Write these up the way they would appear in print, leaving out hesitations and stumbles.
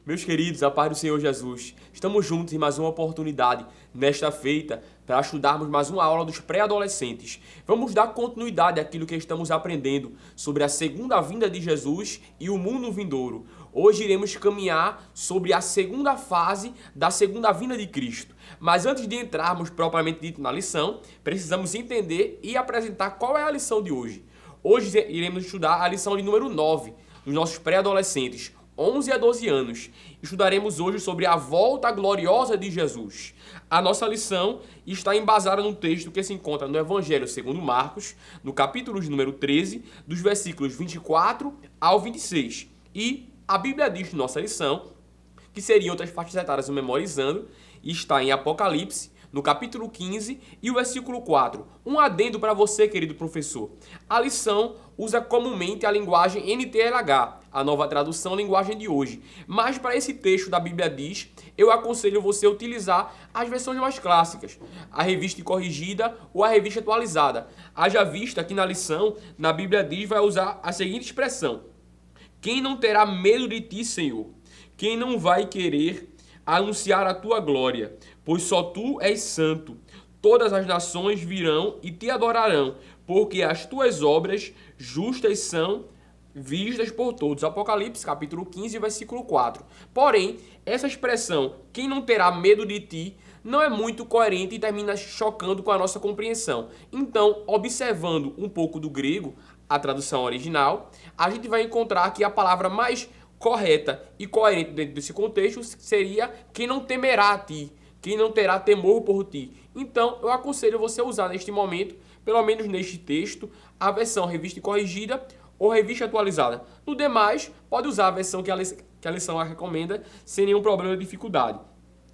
Meus queridos, a paz do Senhor Jesus, estamos juntos em mais uma oportunidade nesta feita para estudarmos mais uma aula dos pré-adolescentes. Vamos dar continuidade àquilo que estamos aprendendo sobre a segunda vinda de Jesus e o mundo vindouro. Hoje iremos caminhar sobre a segunda fase da segunda vinda de Cristo. Mas antes de entrarmos propriamente dito na lição, precisamos entender e apresentar qual é a lição de hoje. Hoje iremos estudar a lição de número 9 dos nossos pré-adolescentes, 11 a 12 anos. Estudaremos hoje sobre a volta gloriosa de Jesus. A nossa lição está embasada num texto que se encontra no Evangelho segundo Marcos, no capítulo de número 13, dos versículos 24 ao 26. E a Bíblia diz na nossa lição, que seriam outras faixas etárias memorizando, e está em Apocalipse, no capítulo 15 e o versículo 4. Um adendo para você, querido professor. A lição usa comumente a linguagem NTLH, a nova tradução linguagem de hoje. Mas para esse texto da Bíblia diz, eu aconselho você a utilizar as versões mais clássicas, a revista corrigida ou a revista atualizada. Haja vista que na lição, na Bíblia diz, vai usar a seguinte expressão: quem não terá medo de ti, Senhor? Quem não vai querer anunciar a tua glória? Pois só tu és santo. Todas as nações virão e te adorarão, porque as tuas obras justas são vistas por todos. Apocalipse, capítulo 15, versículo 4. Porém, essa expressão, quem não terá medo de ti, não é muito coerente e termina chocando com a nossa compreensão. Então, observando um pouco do grego, a tradução original, a gente vai encontrar que a palavra mais correta e coerente dentro desse contexto seria quem não temerá a ti, quem não terá temor por ti. Então, eu aconselho você a usar neste momento, pelo menos neste texto, a versão revista corrigida ou revista atualizada. No demais, pode usar a versão que a lição recomenda, sem nenhum problema ou dificuldade.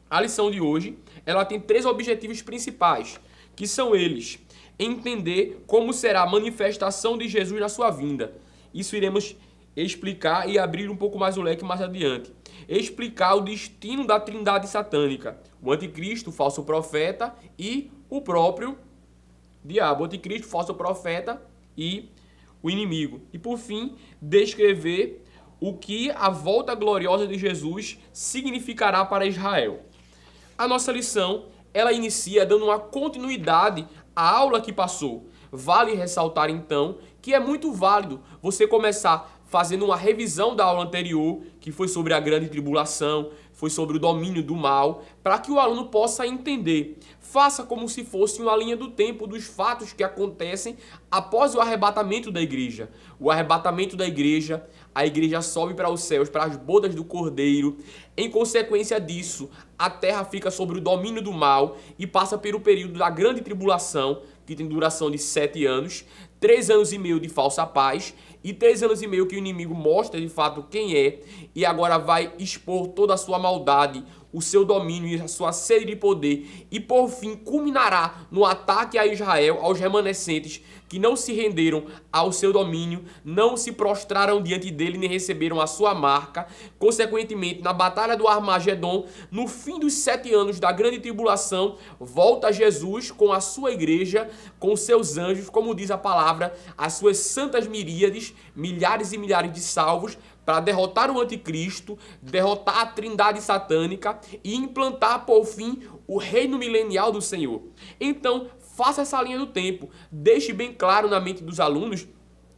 A lição de hoje, ela tem 3 objetivos principais, que são eles: entender como será a manifestação de Jesus na sua vinda. Isso iremos explicar e abrir um pouco mais o leque mais adiante. Explicar o destino da trindade satânica: o anticristo, o falso profeta e o próprio diabo. O anticristo, o falso profeta e o inimigo. E por fim, descrever o que a volta gloriosa de Jesus significará para Israel. A nossa lição, ela inicia dando uma continuidade à aula que passou. Vale ressaltar então que é muito válido você começar fazendo uma revisão da aula anterior, que foi sobre a grande tribulação, foi sobre o domínio do mal, para que o aluno possa entender. Faça como se fosse uma linha do tempo dos fatos que acontecem após o arrebatamento da igreja. O arrebatamento da igreja, a igreja sobe para os céus, para as bodas do Cordeiro. Em consequência disso, a terra fica sob o domínio do mal e passa pelo período da grande tribulação, que tem duração de 7 anos, 3 anos e meio de falsa paz e 3 anos e meio que o inimigo mostra de fato quem é e agora vai expor toda a sua maldade, o seu domínio e a sua sede de poder, e por fim culminará no ataque a Israel, aos remanescentes que não se renderam ao seu domínio, não se prostraram diante dele nem receberam a sua marca. Consequentemente, na batalha do Armagedon, no fim dos 7 anos da grande tribulação, volta Jesus com a sua igreja, com seus anjos, como diz a palavra, as suas santas miríades, milhares e milhares de salvos, para derrotar o anticristo, derrotar a trindade satânica e implantar, por fim, o reino milenial do Senhor. Então, faça essa linha do tempo. Deixe bem claro na mente dos alunos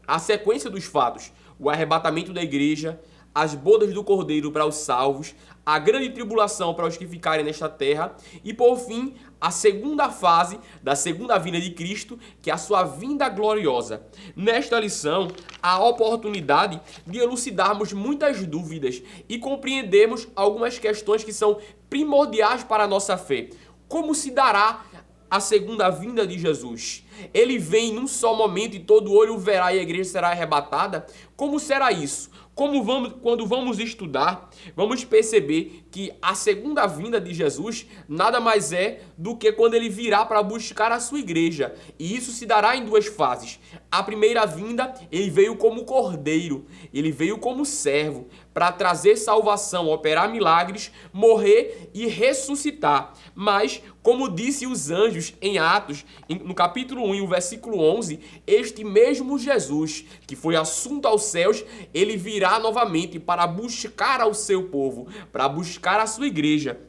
a sequência dos fatos: o arrebatamento da igreja, as bodas do Cordeiro para os salvos, a grande tribulação para os que ficarem nesta terra e, por fim, a segunda fase da segunda vinda de Cristo, que é a sua vinda gloriosa. Nesta lição, há a oportunidade de elucidarmos muitas dúvidas e compreendermos algumas questões que são primordiais para a nossa fé. Como se dará a segunda vinda de Jesus? Ele vem num só momento e todo olho o verá e a igreja será arrebatada? Como será isso? Quando vamos estudar, vamos perceber que a segunda vinda de Jesus nada mais é do que quando ele virá para buscar a sua igreja. E isso se dará em 2 fases. A primeira vinda, ele veio como cordeiro, ele veio como servo, para trazer salvação, operar milagres, morrer e ressuscitar. Mas, como disse os anjos em Atos, no capítulo 1, o versículo 11, este mesmo Jesus, que foi assunto aos céus, ele virá novamente para buscar ao seu povo, para buscar a sua igreja.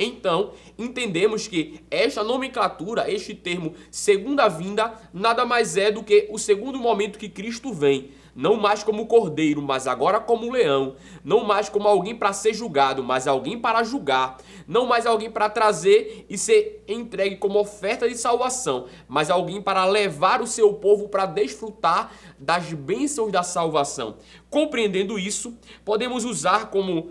Então, entendemos que esta nomenclatura, este termo segunda vinda, nada mais é do que o segundo momento que Cristo vem. Não mais como cordeiro, mas agora como leão. Não mais como alguém para ser julgado, mas alguém para julgar. Não mais alguém para trazer e ser entregue como oferta de salvação, mas alguém para levar o seu povo para desfrutar das bênçãos da salvação. Compreendendo isso, podemos usar como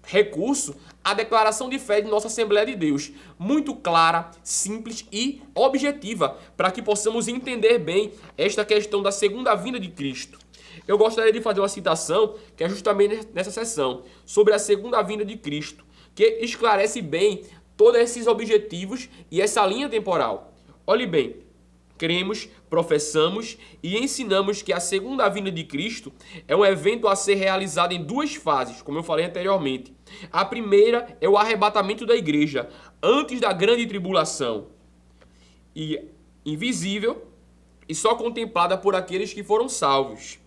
recurso a declaração de fé de nossa Assembleia de Deus, muito clara, simples e objetiva, para que possamos entender bem esta questão da segunda vinda de Cristo. Eu gostaria de fazer uma citação, que é justamente nessa sessão, sobre a segunda vinda de Cristo, que esclarece bem todos esses objetivos e essa linha temporal. Olhe bem, cremos, professamos e ensinamos que a segunda vinda de Cristo é um evento a ser realizado em duas fases, como eu falei anteriormente. A primeira é o arrebatamento da igreja, antes da grande tribulação, e invisível e só contemplada por aqueles que foram salvos.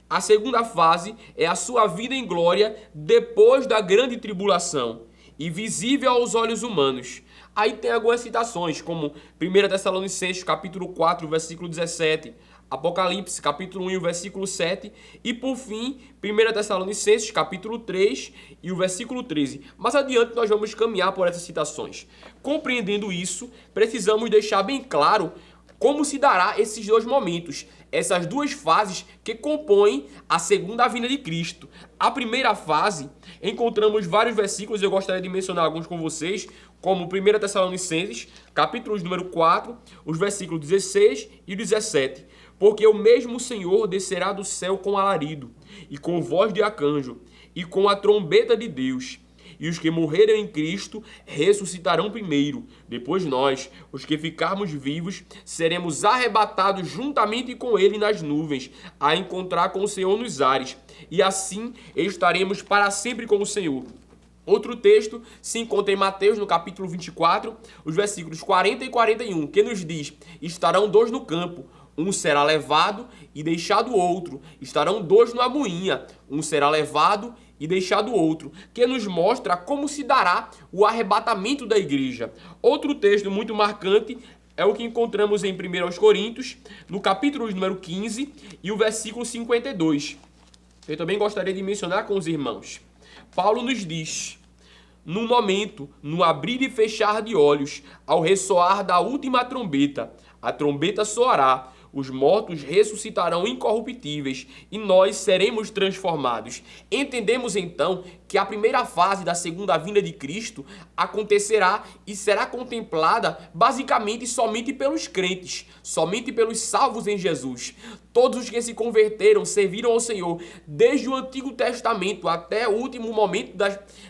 A segunda fase é a sua vida em glória depois da grande tribulação, e visível aos olhos humanos. Aí tem algumas citações, como 1 Tessalonicenses, capítulo 4, versículo 17, Apocalipse, capítulo 1, versículo 7, e por fim, 1 Tessalonicenses, capítulo 3 e o versículo 13. Mais adiante nós vamos caminhar por essas citações. Compreendendo isso, precisamos deixar bem claro como se dará esses dois momentos, essas duas fases que compõem a segunda vinda de Cristo. A primeira fase, encontramos vários versículos, eu gostaria de mencionar alguns com vocês, como 1 Tessalonicenses, capítulo número 4, os versículos 16 e 17. Porque o mesmo Senhor descerá do céu com alarido, e com voz de arcanjo, e com a trombeta de Deus. E os que morrerem em Cristo ressuscitarão primeiro. Depois nós, os que ficarmos vivos, seremos arrebatados juntamente com ele nas nuvens, a encontrar com o Senhor nos ares. E assim estaremos para sempre com o Senhor. Outro texto se encontra em Mateus, no capítulo 24, os versículos 40 e 41, que nos diz: estarão dois no campo, um será levado e deixado outro. Estarão dois na moinha, um será levado e deixado outro, que nos mostra como se dará o arrebatamento da igreja. Outro texto muito marcante é o que encontramos em 1 Coríntios, no capítulo número 15 e o versículo 52. Eu também gostaria de mencionar com os irmãos. Paulo nos diz: num momento, no abrir e fechar de olhos, ao ressoar da última trombeta, a trombeta soará, os mortos ressuscitarão incorruptíveis e nós seremos transformados. Entendemos então que a primeira fase da segunda vinda de Cristo acontecerá e será contemplada basicamente somente pelos crentes, somente pelos salvos em Jesus. Todos os que se converteram, serviram ao Senhor, desde o Antigo Testamento até o último momento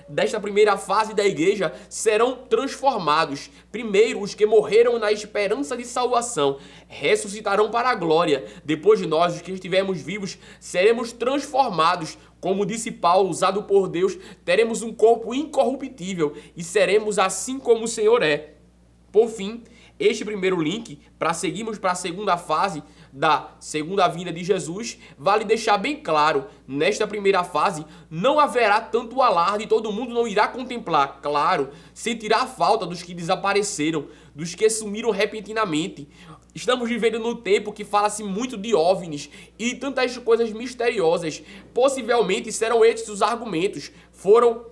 desta primeira fase da igreja, serão transformados. Primeiro, os que morreram na esperança de salvação, ressuscitarão para a glória. Depois de nós, os que estivermos vivos, seremos transformados. Como disse Paulo, usado por Deus, teremos um corpo incorruptível e seremos assim como o Senhor é. Por fim, este primeiro link, para seguirmos para a segunda fase da segunda vinda de Jesus, vale deixar bem claro, nesta primeira fase não haverá tanto alarde, todo mundo não irá contemplar, claro, sentirá a falta dos que desapareceram, dos que sumiram repentinamente. Estamos vivendo num tempo que fala-se muito de OVNIs e tantas coisas misteriosas. Possivelmente serão estes os argumentos. Foram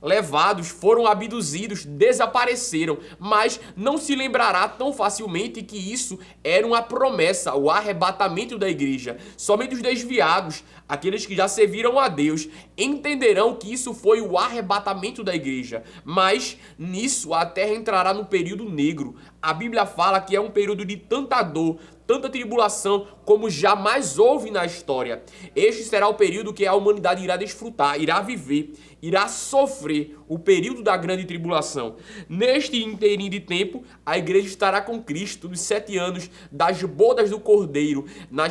levados, foram abduzidos, desapareceram, mas não se lembrará tão facilmente que isso era uma promessa, o arrebatamento da igreja. Somente os desviados, aqueles que já serviram a Deus, entenderão que isso foi o arrebatamento da igreja. Mas nisso a terra entrará no período negro. A Bíblia fala que é um período de tanta dor, tanta tribulação como jamais houve na história. Este será o período que a humanidade irá desfrutar, irá viver, irá sofrer o período da grande tribulação. Neste inteirinho de tempo, a igreja estará com Cristo nos 7 anos das bodas do Cordeiro, na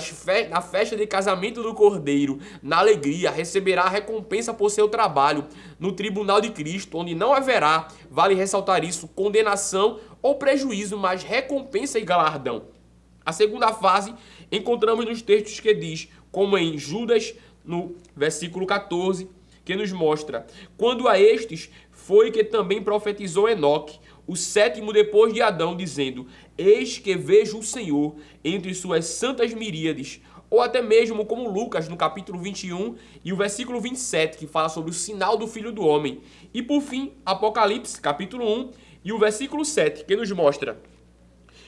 festa de casamento do Cordeiro, na alegria, receberá a recompensa por seu trabalho no tribunal de Cristo, onde não haverá, vale ressaltar isso, condenação ou prejuízo, mas recompensa e galardão. A segunda fase encontramos nos textos que diz, como em Judas, no versículo 14, que nos mostra: quando a estes foi que também profetizou Enoque, o 7º depois de Adão, dizendo: eis que vejo o Senhor entre suas santas miríades. Ou até mesmo como Lucas, no capítulo 21 e o versículo 27, que fala sobre o sinal do Filho do Homem. E por fim, Apocalipse, capítulo 1 e o versículo 7, que nos mostra: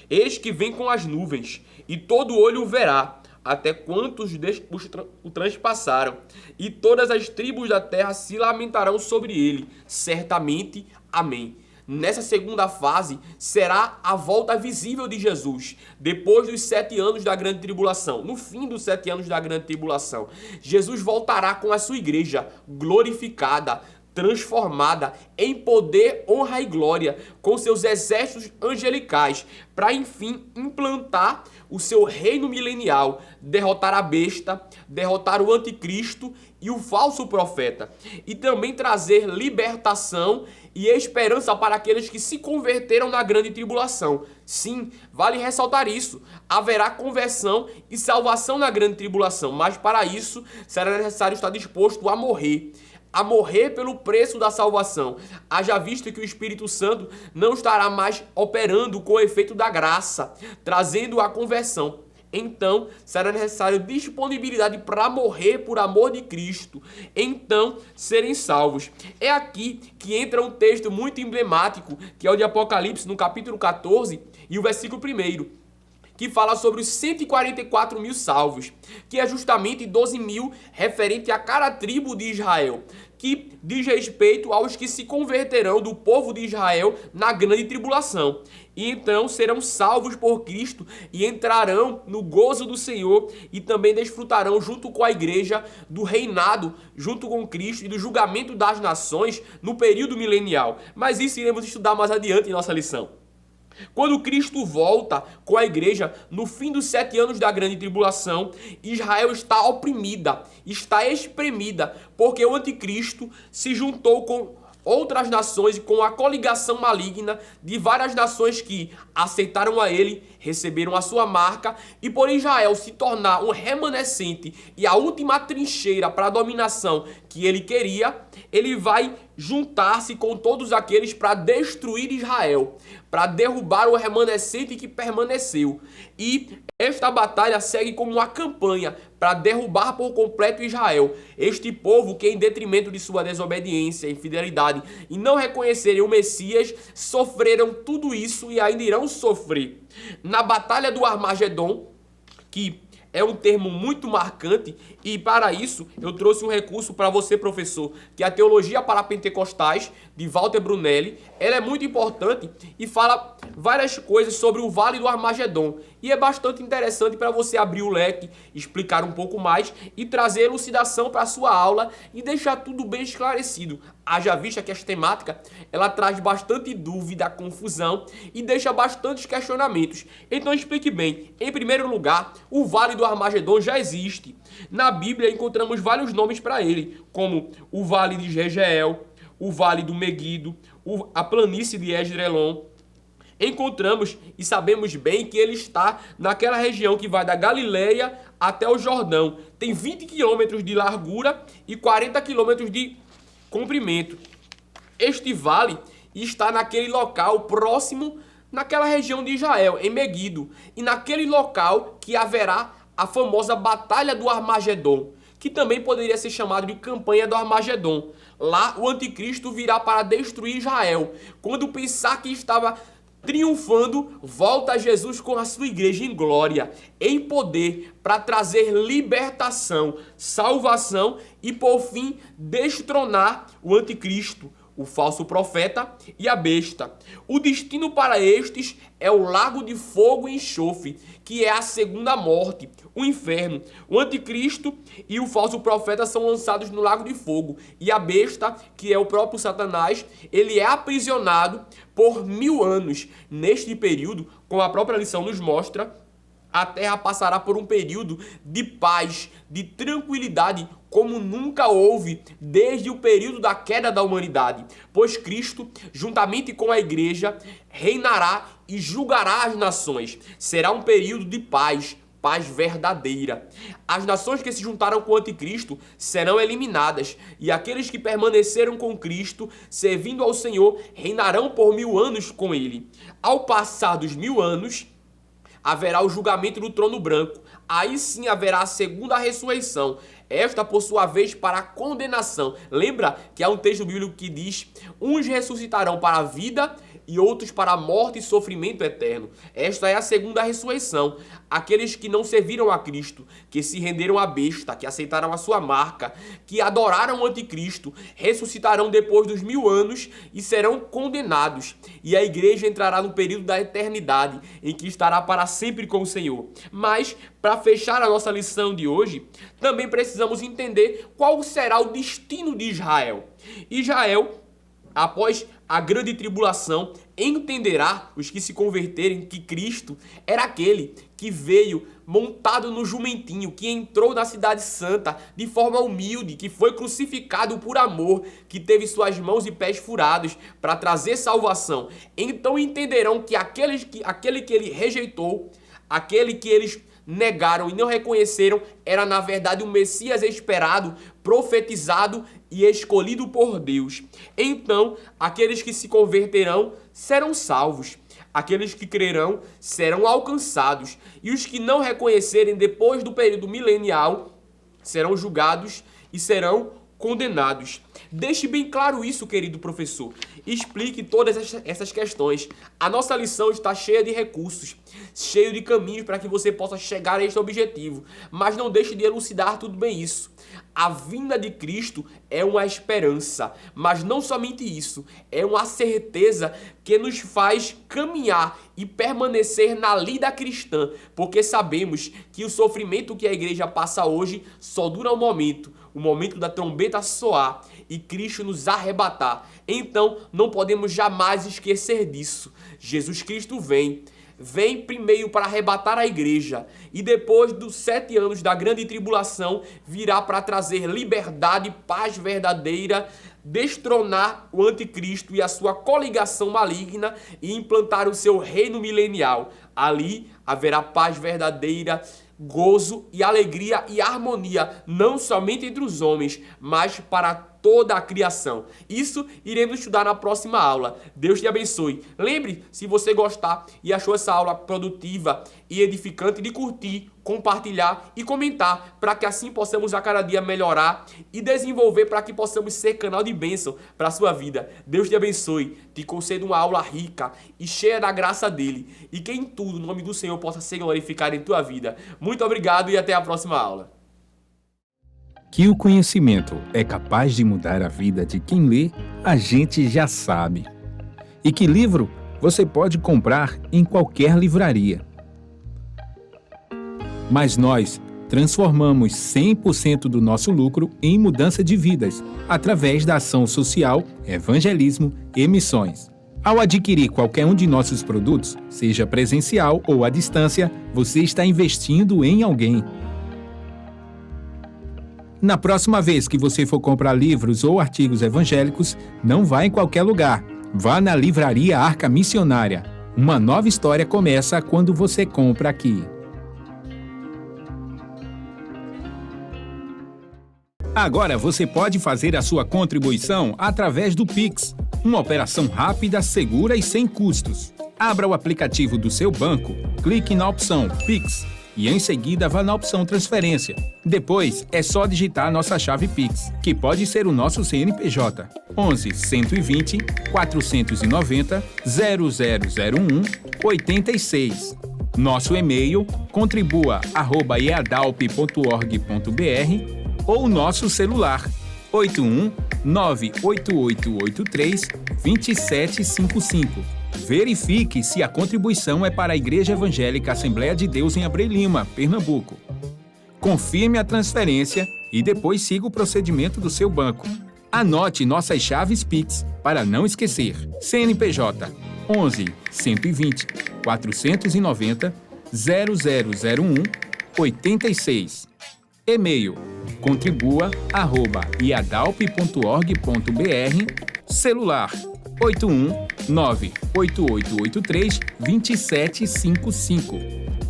eis que vem com as nuvens, e todo olho o verá, até quantos o transpassaram, e todas as tribos da terra se lamentarão sobre ele. Certamente, amém. Nessa segunda fase, será a volta visível de Jesus, depois dos 7 anos da grande tribulação. No fim dos 7 anos da grande tribulação, Jesus voltará com a sua igreja glorificada, transformada em poder, honra e glória, com seus exércitos angelicais, para enfim implantar o seu reino milenial, derrotar a besta, derrotar o anticristo e o falso profeta, e também trazer libertação e esperança para aqueles que se converteram na grande tribulação. Sim, vale ressaltar isso, haverá conversão e salvação na grande tribulação, mas para isso será necessário estar disposto a morrer pelo preço da salvação, haja visto que o Espírito Santo não estará mais operando com o efeito da graça, trazendo a conversão. Então, será necessário disponibilidade para morrer por amor de Cristo, então serem salvos. É aqui que entra um texto muito emblemático, que é o de Apocalipse, no capítulo 14 e o versículo 1º, que fala sobre os 144 mil salvos, que é justamente 12 mil referente a cada tribo de Israel, que diz respeito aos que se converterão do povo de Israel na grande tribulação. E então serão salvos por Cristo e entrarão no gozo do Senhor e também desfrutarão junto com a igreja do reinado, junto com Cristo e do julgamento das nações no período milenial. Mas isso iremos estudar mais adiante em nossa lição. Quando Cristo volta com a igreja no fim dos 7 anos da grande tribulação, Israel está oprimida, está espremida, porque o anticristo se juntou com outras nações e com a coligação maligna de várias nações que aceitaram a ele, receberam a sua marca, e por Israel se tornar um remanescente e a última trincheira para a dominação que ele queria, ele vai juntar-se com todos aqueles para destruir Israel, para derrubar o remanescente que permaneceu. E esta batalha segue como uma campanha para derrubar por completo Israel, este povo que, em detrimento de sua desobediência, infidelidade e não reconhecerem o Messias, sofreram tudo isso e ainda irão sofrer. Na batalha do Armagedon, que é um termo muito marcante, e para isso eu trouxe um recurso para você, professor, que é a Teologia para Pentecostais, de Walter Brunelli. Ela é muito importante e fala várias coisas sobre o Vale do Armagedon. E é bastante interessante para você abrir o leque, explicar um pouco mais e trazer elucidação para a sua aula e deixar tudo bem esclarecido. Haja vista que esta temática, ela traz bastante dúvida, confusão e deixa bastantes questionamentos. Então explique bem. Em primeiro lugar, o Vale do Armagedon já existe. Na Bíblia encontramos vários nomes para ele, como o Vale de Jezreel, o Vale do Meguido, a planície de Esdrelon. Encontramos e sabemos bem que ele está naquela região que vai da Galileia até o Jordão. Tem 20 quilômetros de largura e 40 quilômetros de comprimento. Este vale está naquele local próximo, naquela região de Israel, em Meguido. E naquele local que haverá a famosa Batalha do Armagedon, que também poderia ser chamado de Campanha do Armagedon. Lá o anticristo virá para destruir Israel. Quando pensar que estava triunfando, volta Jesus com a sua igreja em glória, em poder, para trazer libertação, salvação e, por fim, destronar o anticristo, o falso profeta e a besta. O destino para estes é o lago de fogo e enxofre, que é a segunda morte, o inferno. O anticristo e o falso profeta são lançados no lago de fogo, e a besta, que é o próprio Satanás, ele é aprisionado por 1000 anos. Neste período, como a própria lição nos mostra, a terra passará por um período de paz, de tranquilidade, como nunca houve desde o período da queda da humanidade. Pois Cristo, juntamente com a igreja, reinará e julgará as nações. Será um período de paz, paz verdadeira. As nações que se juntaram com o anticristo serão eliminadas, e aqueles que permaneceram com Cristo, servindo ao Senhor, reinarão por 1000 anos com ele. Ao passar dos 1000 anos, haverá o julgamento do trono branco. Aí sim haverá a segunda ressurreição. Esta, por sua vez, para a condenação. Lembra que há um texto bíblico que diz: uns ressuscitarão para a vida e outros para a morte e sofrimento eterno. Esta é a segunda ressurreição. Aqueles que não serviram a Cristo, que se renderam à besta, que aceitaram a sua marca, que adoraram o anticristo, ressuscitarão depois dos 1000 anos e serão condenados. E a igreja entrará no período da eternidade, em que estará para sempre com o Senhor. Mas, para fechar a nossa lição de hoje, também precisamos entender qual será o destino de Israel. Israel, após a grande tribulação, entenderá, os que se converterem, que Cristo era aquele que veio montado no jumentinho, que entrou na cidade santa de forma humilde, que foi crucificado por amor, que teve suas mãos e pés furados para trazer salvação. Então entenderão que aquele que ele rejeitou, aquele que eles negaram e não reconheceram, era na verdade o Messias esperado, profetizado e escolhido por Deus. Então, aqueles que se converterão serão salvos. Aqueles que crerão serão alcançados. E os que não reconhecerem depois do período milenial serão julgados e serão condenados. Deixe bem claro isso, querido professor. Explique todas essas questões. A nossa lição está cheia de recursos, cheia de caminhos para que você possa chegar a este objetivo. Mas não deixe de elucidar tudo bem isso. A vinda de Cristo é uma esperança, mas não somente isso, é uma certeza que nos faz caminhar e permanecer na lida cristã, porque sabemos que o sofrimento que a igreja passa hoje só dura um momento, o momento da trombeta soar e Cristo nos arrebatar. Então, não podemos jamais esquecer disso. Jesus Cristo vem primeiro para arrebatar a igreja e depois dos 7 anos da grande tribulação virá para trazer liberdade, paz verdadeira, destronar o anticristo e a sua coligação maligna e implantar o seu reino milenial. Ali haverá paz verdadeira, gozo e alegria e harmonia, não somente entre os homens, mas para toda a criação. Isso iremos estudar na próxima aula. Deus te abençoe. Lembre, se você gostar e achou essa aula produtiva e edificante, de curtir, compartilhar e comentar, para que assim possamos a cada dia melhorar e desenvolver para que possamos ser canal de bênção para a sua vida. Deus te abençoe, te conceda uma aula rica e cheia da graça dele, e que em tudo o nome do Senhor possa ser glorificado em tua vida. Muito obrigado e até a próxima aula. Que o conhecimento é capaz de mudar a vida de quem lê, a gente já sabe. E que livro você pode comprar em qualquer livraria. Mas nós transformamos 100% do nosso lucro em mudança de vidas, através da ação social, evangelismo e missões. Ao adquirir qualquer um de nossos produtos, seja presencial ou à distância, você está investindo em alguém. Na próxima vez que você for comprar livros ou artigos evangélicos, não vá em qualquer lugar. Vá na Livraria Arca Missionária. Uma nova história começa quando você compra aqui. Agora você pode fazer a sua contribuição através do Pix. Uma operação rápida, segura e sem custos. Abra o aplicativo do seu banco, clique na opção Pix e em seguida vá na opção Transferência. Depois é só digitar nossa chave Pix, que pode ser o nosso CNPJ 11 120 490 0001 86. Nosso e-mail contribua@eadalp.org.br ou nosso celular 81 98883-2755. Verifique se a contribuição é para a Igreja Evangélica Assembleia de Deus em Abreu Lima, Pernambuco. Confirme a transferência e depois siga o procedimento do seu banco. Anote nossas chaves Pix para não esquecer. CNPJ 11 120 490 0001 86. E-mail contribua@iadalp.org.br. Celular 8198883-2755.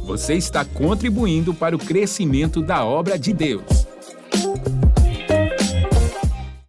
Você está contribuindo para o crescimento da obra de Deus.